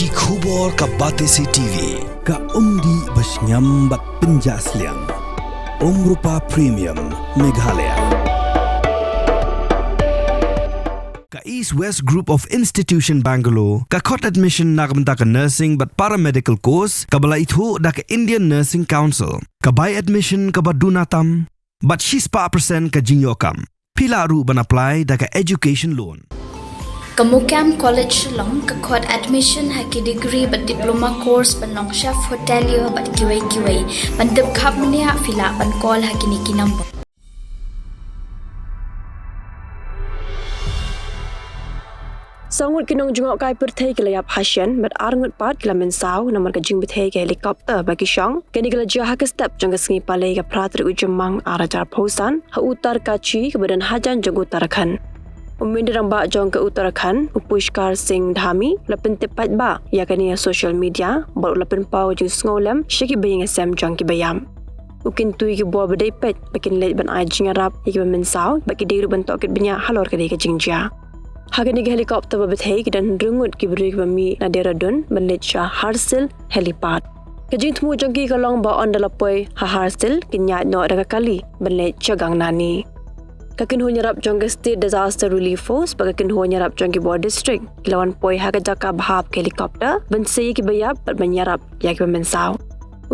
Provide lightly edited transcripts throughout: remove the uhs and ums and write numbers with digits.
Ki khubor ka Bthei TV. Ka umdi basnyam bat penjaslian. Rupa Premium Meghalaya. Ka East West Group of Institution Bangalore. Ka khot admission nagamta ka nursing but paramedical course. Ka bala ithu da ka Indian Nursing Council. Ka buy admission ka badunatam. But she's % ka jingyokam. Pila ru ban apply da ka education loan. Kamukam College long kakot admission haki degree but diploma course ban long chef hotelier but QA ban dep khap mania fila ban call haki niki number. Ngut Nongjngohkai Bthei kelayap Hajan but Ngut pat kelamen sau nomor kajing Bthei ke helikopter bagi syong kini kala jaha ke step jang kesengi palai ke pratri ujemang arajar posan ha utar kaci ke badan Hajan jang Uttarakhand. Umindirang ba jong ke Uttarakhand upushkar sing dhami lapen tepat ba ya kani social media bal lapen pau jing ngolem shiki bayang sam jong ki bayam. Ukin tui ki bo badai pet bakin let ban ai jing arab iki men sau baki diru ban tokit benya halor ke ke jingja. Hagani ke helikopter ba Bthei dan Ngut ki beri bami na Deradun ban let sha Harsil helipad. Kajing tmu jong ki kalong ba on dalapoi ha Harsil kinya no daga kali ban let chagang nani. Kakin ho nyarap jong State Disaster Relief Force bagakin ho nyarap jong ki Board District kilawan poi haga jaka bahap ke helikopter bensei ki bayap pat menyarap ya ki mensau.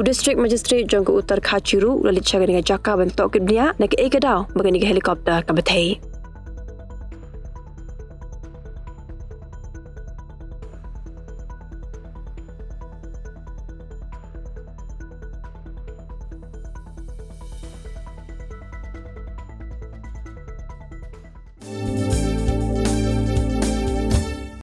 U District Magistrate jong ke Uttarakhand chiru lalit chaga dengan jaka bentok ke dunia nak ekadau bagani ke helikopter ka Bthei.